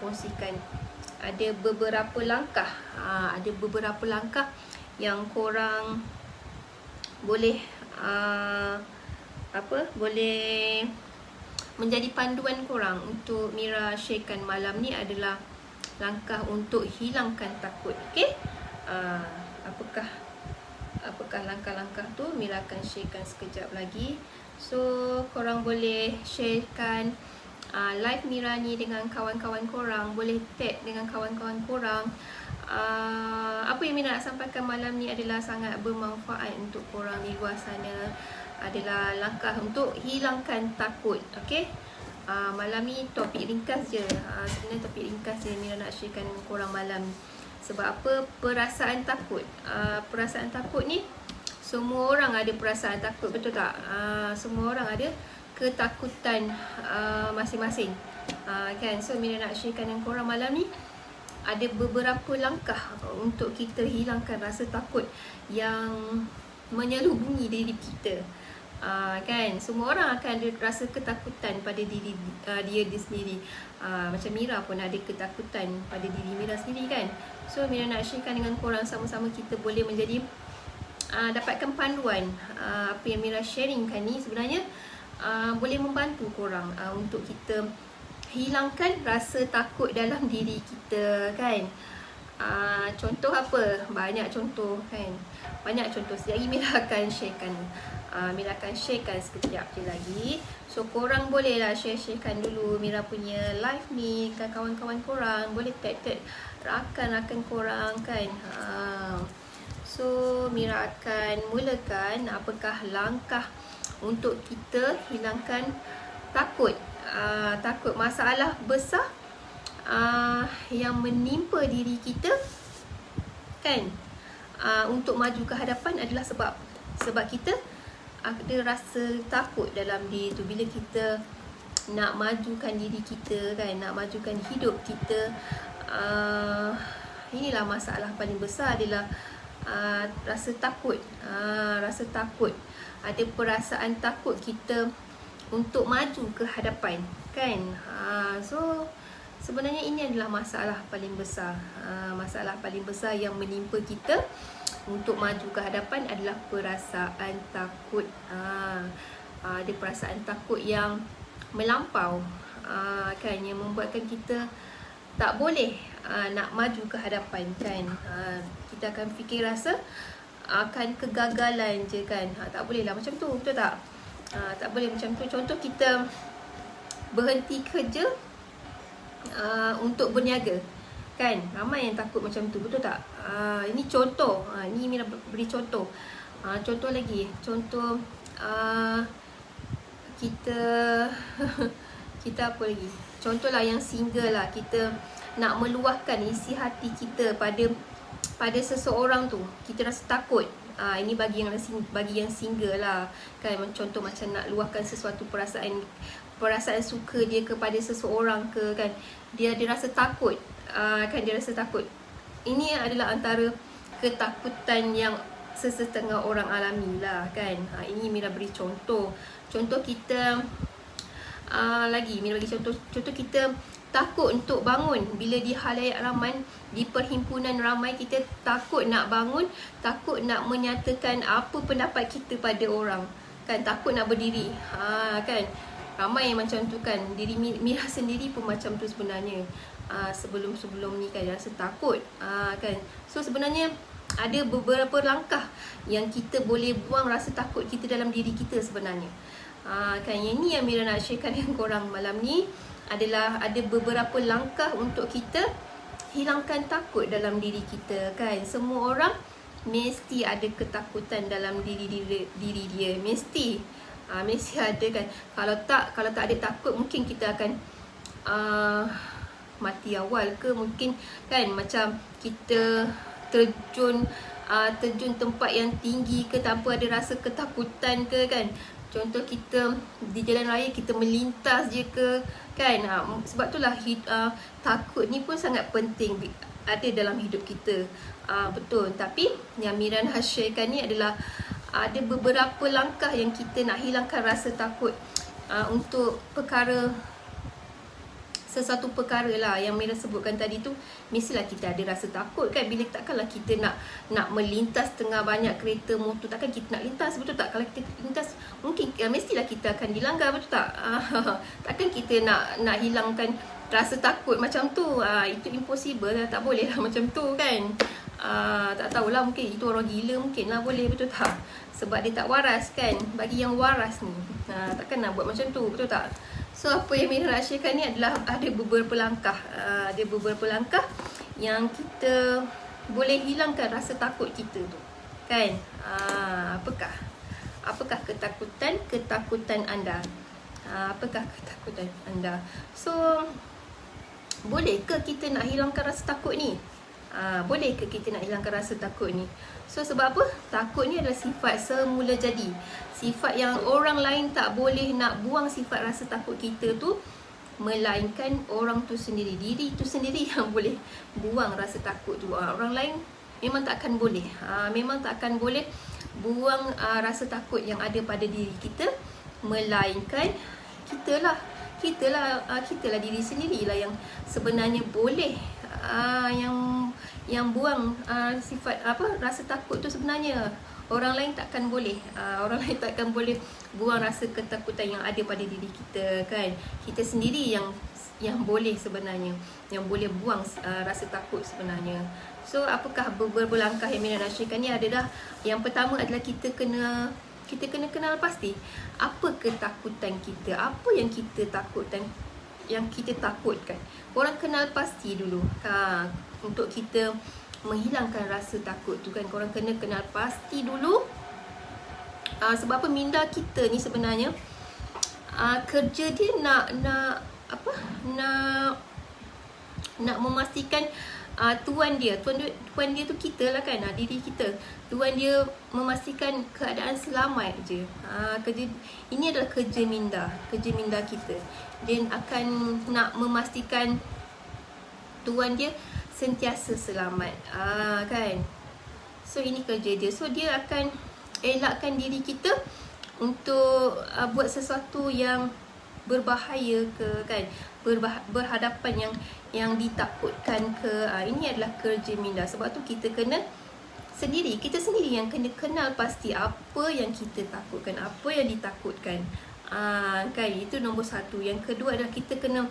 kongsikan. Ada beberapa langkah, yang korang boleh boleh menjadi panduan korang untuk Mira sharekan malam ni adalah langkah untuk hilangkan takut. Okey? Apakah langkah-langkah tu? Mira akan sharekan sekejap lagi. So korang boleh sharekan live Mira ni dengan kawan-kawan korang, boleh tag dengan kawan-kawan korang. Apa yang Mira nak sampaikan malam ni adalah sangat bermanfaat untuk korang di luar sana, adalah langkah untuk hilangkan takut. Okey, malam ni topik ringkas je, sebenarnya topik ringkas je Mira nak sharekan dengan korang malam ni. Sebab apa? Perasaan takut. Perasaan takut ni, semua orang ada perasaan takut, betul tak? Semua orang ada ketakutan masing-masing, kan? So Mira nak sharekan dengan korang malam ni ada beberapa langkah untuk kita hilangkan rasa takut yang menyelubungi diri kita. Kan, semua orang akan ada rasa ketakutan pada diri dia sendiri. Macam Mira pun ada ketakutan pada diri Mira sendiri, kan? So Mira nak sharekan dengan korang, sama-sama kita boleh menjadi dapatkan panduan. Apa yang Mira sharingkan ni sebenarnya boleh membantu korang untuk kita hilangkan rasa takut dalam diri kita, kan? Contoh apa? Banyak contoh, kan? Banyak contoh. Sekejap lagi Mira akan sharekan. Mira akan sharekan sekejap je lagi. So korang bolehlah sharekan dulu Mira punya live ni ke kawan-kawan korang. Boleh tag rakan-rakan korang, kan? So Mira akan mulakan apakah langkah untuk kita hilangkan takut. Takut masalah besar yang menimpa diri kita, kan? Untuk maju ke hadapan adalah sebab kita ada rasa takut dalam diri tu. Bila kita nak majukan diri kita, kan, nak majukan hidup kita, inilah masalah paling besar adalah rasa takut. Rasa takut, ada perasaan takut kita untuk maju ke hadapan, kan? So sebenarnya ini adalah masalah paling besar. Masalah paling besar yang menimpa kita untuk maju ke hadapan adalah perasaan takut. Ada perasaan takut yang melampau, kan, yang membuatkan kita tak boleh nak maju ke hadapan, kan? Kita akan fikir rasa akan kegagalan je, kan? Tak bolehlah macam tu, betul tak? Tak boleh macam tu. Contoh kita berhenti kerja untuk berniaga, kan? Ramai yang takut macam tu, betul tak? Ini contoh. Ini Mira beri contoh. Contoh lagi. Contoh kita kita apa lagi? Contohlah yang single lah. Kita nak meluahkan isi hati kita pada seseorang tu. Kita rasa takut. Ini bagi yang single lah, kan? Contoh macam nak luahkan sesuatu perasaan suka dia kepada seseorang ke, kan? Dia rasa takut, kan? Dia rasa takut. Ini adalah antara ketakutan yang sesetengah orang alami lah, kan? Ini Mira beri contoh. Contoh kita lagi, Mira bagi contoh kita takut untuk bangun bila di halayak ramai, di perhimpunan ramai. Kita takut nak bangun, takut nak menyatakan apa pendapat kita pada orang, kan? Takut nak berdiri, kan? Ramai yang macam tu, kan? Diri Mira sendiri pun macam tu sebenarnya. Sebelum ni, kan, rasa takut, kan? So sebenarnya ada beberapa langkah yang kita boleh buang rasa takut kita dalam diri kita sebenarnya. Kan, yang ni yang Mira nak sharekan dengan korang malam ni adalah ada beberapa langkah untuk kita hilangkan takut dalam diri kita, kan? Semua orang mesti ada ketakutan dalam diri dia, mesti ada, kan? Kalau tak ada takut, mungkin kita akan mati awal ke, mungkin, kan? Macam kita terjun tempat yang tinggi ke tanpa ada rasa ketakutan ke, kan? Contoh kita di jalan raya, kita melintas je ke, kan? Sebab itulah takut ni pun sangat penting ada dalam hidup kita. Betul. Tapi yang Mira nak sharekan ni adalah ada beberapa langkah yang kita nak hilangkan rasa takut untuk perkara sesuatu perkara lah yang Mira sebutkan tadi tu, mestilah kita ada rasa takut kan. Bila takkanlah kita nak melintas tengah banyak kereta motor, takkan kita nak lintas, betul tak? Kalau kita lintas mungkin mestilah kita akan dilanggar, betul tak? Takkan kita nak hilangkan rasa takut macam tu. Itu impossible lah, tak boleh lah macam tu kan. Tak tahulah, mungkin itu orang gila mungkin lah boleh, betul tak? Sebab dia tak waras kan. Bagi yang waras ni takkan nak buat macam tu, betul tak? So apa yang Mira nak sharekan ni adalah ada beberapa langkah. Ada beberapa langkah yang kita boleh hilangkan rasa takut kita tu kan. Apakah ketakutan anda? Apakah ketakutan anda? So boleh ke kita nak hilangkan rasa takut ni? Boleh ke kita nak hilangkan rasa takut ni? So sebab apa? Takut ni adalah sifat semula jadi. Sifat yang orang lain tak boleh nak buang sifat rasa takut kita tu, melainkan orang tu sendiri. Diri tu sendiri yang boleh buang rasa takut tu. Orang lain memang tak akan boleh. Memang tak akan boleh buang rasa takut yang ada pada diri kita, melainkan kita lah diri sendirilah yang sebenarnya boleh yang buang sifat rasa takut tu sebenarnya. Orang lain takkan boleh. Orang lain takkan boleh buang rasa ketakutan yang ada pada diri kita kan. Kita sendiri yang boleh sebenarnya, yang boleh buang rasa takut sebenarnya. So apakah beberapa langkah yang Mira nak sharekan ni adalah, yang pertama adalah kita kena kenal pasti apa ketakutan kita, apa yang kita takutkan. Korang kenal pasti dulu untuk kita menghilangkan rasa takut tu kan. Korang kena kenal pasti dulu. Sebab apa? Minda kita ni sebenarnya kerja dia nak memastikan tuan dia tu kita lah kan, diri kita. Tuan dia memastikan keadaan selamat je. Kerja ini adalah kerja minda kita. Dia akan nak memastikan tuan dia sentiasa selamat, kan. So ini kerja dia. So dia akan elakkan diri kita untuk buat sesuatu yang berbahaya ke kan, berhadapan yang ditakutkan ke. Ini adalah kerja minda. Sebab tu kita sendiri yang kena kenal pasti apa yang kita takutkan, apa yang ditakutkan. Kan, itu nombor satu. Yang kedua adalah kita kena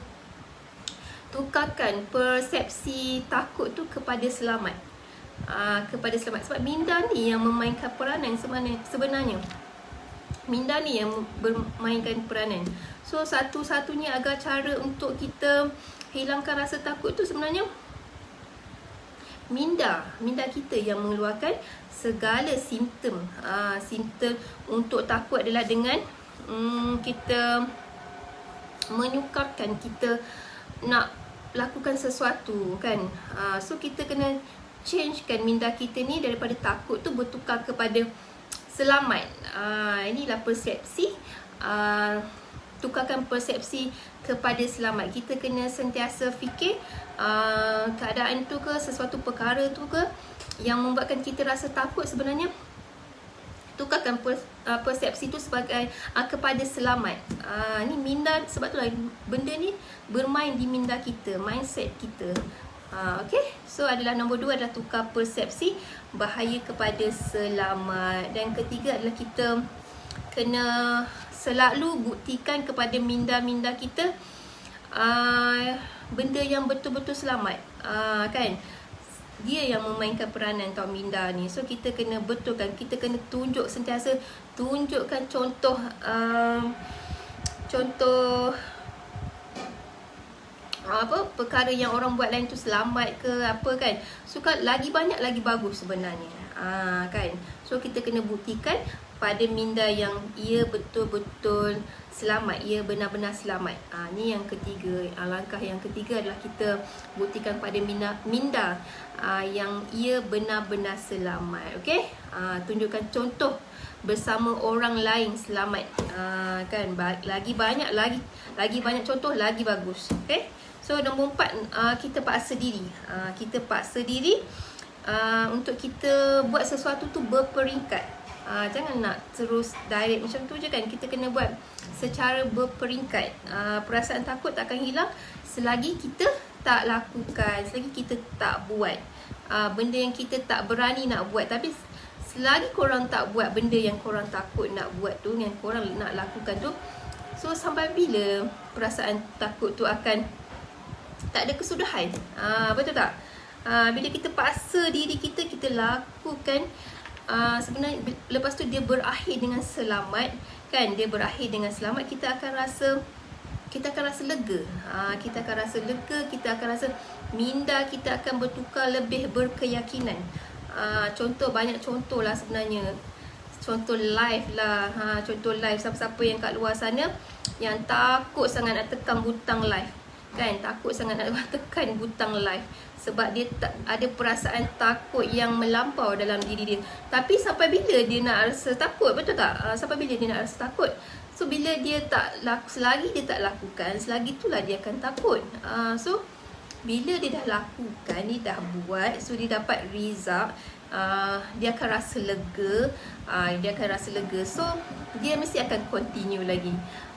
tukarkan persepsi takut tu kepada selamat. Sebab minda ni yang memainkan peranan sebenarnya. Minda ni yang bermainkan peranan. So satu-satunya agar cara untuk kita hilangkan rasa takut tu sebenarnya minda kita yang mengeluarkan segala simptom. Simptom untuk takut adalah dengan kita menyukarkan, kita nak lakukan sesuatu kan. So kita kena changekan minda kita ni daripada takut tu bertukar kepada selamat. Inilah persepsi. Tukarkan persepsi kepada selamat. Kita kena sentiasa fikir keadaan tu ke, sesuatu perkara tu ke yang membuatkan kita rasa takut sebenarnya. Tukarkan persepsi tu sebagai kepada selamat. Ni minda, sebab tu lah benda ni bermain di minda kita, mindset kita. Okay, so adalah nombor 2 adalah tukar persepsi bahaya kepada selamat. Dan ketiga adalah kita kena selalu buktikan kepada minda kita benda yang betul-betul selamat. Kan, dia yang memainkan peranan tau minda ni. So kita kena betulkan, kita kena sentiasa tunjukkan contoh perkara yang orang buat lain tu selamat ke apa kan. So lagi banyak lagi bagus sebenarnya. Kan. So kita kena buktikan pada minda yang ia betul-betul selamat, ia benar-benar selamat. Ni yang ketiga. Langkah yang ketiga adalah kita buktikan pada minda yang ia benar-benar selamat. Okey? Tunjukkan contoh bersama orang lain selamat. Kan, lagi banyak contoh lagi bagus. Okey? So nombor 4, kita paksa diri. Kita paksa diri untuk kita buat sesuatu tu berperingkat. Jangan nak terus direct macam tu je kan. Kita kena buat secara berperingkat. Perasaan takut tak akan hilang selagi kita tak lakukan, selagi kita tak buat benda yang kita tak berani nak buat, tapi selagi korang tak buat benda yang korang takut nak buat tu, yang korang nak lakukan tu, so sampai bila perasaan takut tu akan tak ada kesudahan? Betul tak? Bila kita paksa diri kita, kita lakukan, sebenarnya lepas tu dia berakhir dengan selamat, kan? Dia berakhir dengan selamat, kita akan rasa lega. Kita akan rasa lega, kita akan rasa minda kita akan bertukar lebih berkeyakinan. Banyak contoh lah sebenarnya. Contoh live lah. Contoh live, siapa-siapa yang kat luar sana yang takut sangat nak tekan butang live, kan? Takut sangat nak tekan butang live sebab dia ada perasaan takut yang melampau dalam diri dia. Tapi sampai bila dia nak rasa takut? Betul tak? Sampai bila dia nak rasa takut? So bila dia selagi dia tak lakukan, selagi itulah dia akan takut. So bila dia dah lakukan, dia dah buat, so dia dapat result, dia akan rasa lega. So dia mesti akan continue lagi.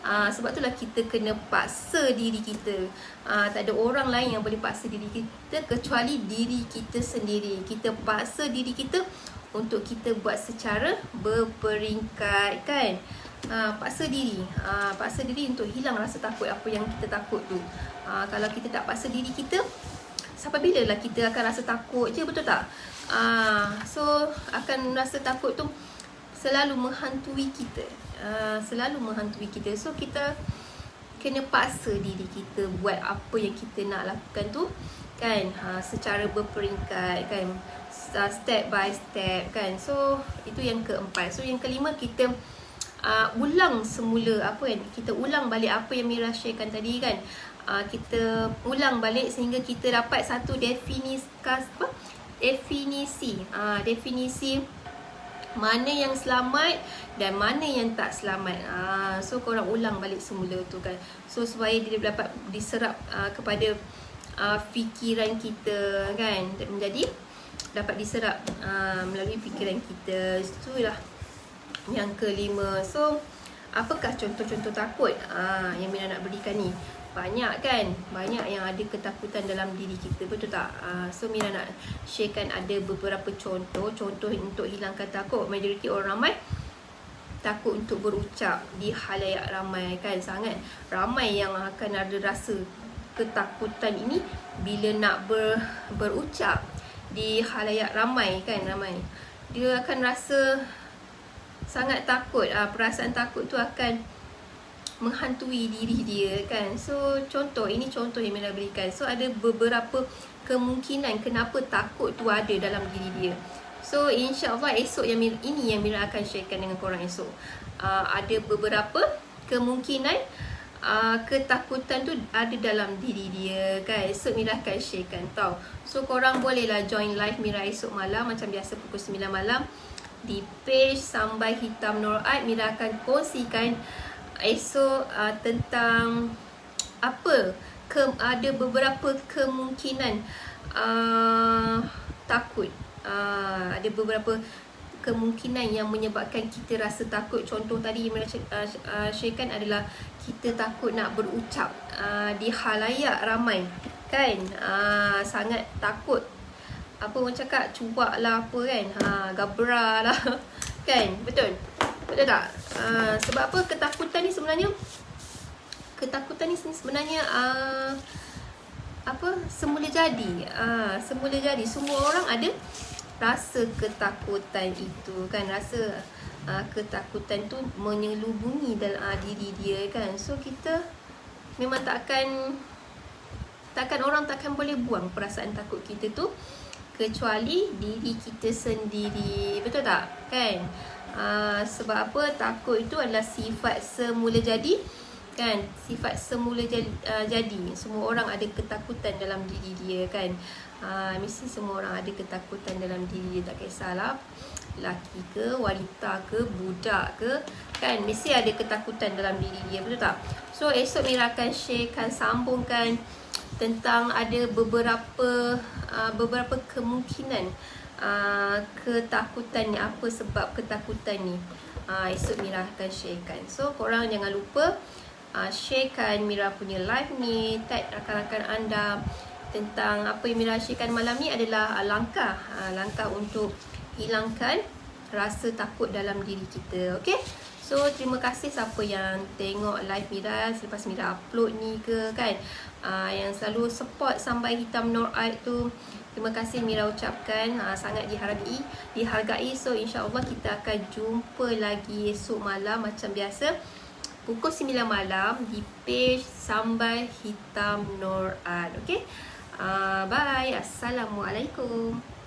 Sebab itulah kita kena paksa diri kita. Tak ada orang lain yang boleh paksa diri kita kecuali diri kita sendiri. Kita paksa diri kita untuk kita buat secara berperingkat, kan? Paksa diri untuk hilang rasa takut apa yang kita takut tu. Kalau kita tak paksa diri kita, sampai bila lah kita akan rasa takut je, betul tak? So akan rasa takut tu selalu menghantui kita. So kita kena paksa diri kita buat apa yang kita nak lakukan tu, kan? Secara berperingkat, kan? Step by step, kan? So itu yang keempat. So yang kelima, kita ulang semula kita ulang balik apa yang Mira sharekan tadi, kan? Kita ulang balik sehingga kita dapat satu definisi mana yang selamat dan mana yang tak selamat. So korang ulang balik semula tu, kan? So supaya dia dapat diserap kepada fikiran kita, kan? Menjadi dapat diserap melalui fikiran kita. Itulah yang kelima. So apakah contoh-contoh takut yang Mira nak berikan ni? Banyak, kan? Banyak yang ada ketakutan dalam diri kita, betul tak? So Mira nak sharekan ada beberapa contoh untuk hilangkan takut. Majoriti orang ramai takut untuk berucap di khalayak ramai, kan? Sangat ramai yang akan ada rasa ketakutan ini bila nak berucap di khalayak ramai, kan? Dia akan rasa sangat takut. Perasaan takut tu akan menghantui diri dia, kan? So ini contoh yang Mira berikan. So ada beberapa kemungkinan kenapa takut tu ada dalam diri dia. So insya-Allah esok yang Mira akan sharekan dengan korang esok. Ada beberapa kemungkinan ketakutan tu ada dalam diri dia, kan? Esok Mira akan sharekan tau. So korang bolehlah join live Mira esok malam macam biasa pukul 9 malam di page Sambai Hitam Nur Art. Mira akan kongsikan esok tentang ada beberapa kemungkinan takut. Ada beberapa kemungkinan yang menyebabkan kita rasa takut. Contoh tadi yang Mira sharekan adalah kita takut nak berucap di khalayak ramai, kan? Sangat takut. Orang cakap cuak lah kan? Gabra lah, kan? Betul tak? Sebab apa? Ketakutan ni sebenarnya semula jadi. Semua orang ada rasa ketakutan itu, kan? Rasa ketakutan tu menyelubungi dalam diri dia, kan? So kita memang orang takkan boleh buang perasaan takut kita tu kecuali diri kita sendiri, betul tak? Kan? Sebab apa? Takut itu adalah sifat semula jadi, kan? Sifat semula jadi. Semua orang ada ketakutan dalam diri dia, kan? Mesti semua orang ada ketakutan dalam diri dia, tak kisahlah lelaki ke, wanita ke, budak ke, kan? Mesti ada ketakutan dalam diri dia, betul tak? So esok Mira akan sharekan, sambungkan tentang ada beberapa kemungkinan ketakutan ni. Apa sebab ketakutan ni? Esok Mira akan sharekan. So korang jangan lupa sharekan Mira punya live ni, tag rakan-rakan anda tentang apa yang Mira sharekan malam ni adalah langkah untuk hilangkan rasa takut dalam diri kita. Okay, so terima kasih siapa yang tengok live Mira selepas Mira upload ni ke kan, yang selalu support sampai hitam Nur Aid tu. Terima kasih Mira ucapkan, sangat dihargai. So insyaAllah kita akan jumpa lagi esok malam macam biasa pukul 9 malam di page Sampai Hitam Nur Aid. Okay, bye. Assalamualaikum.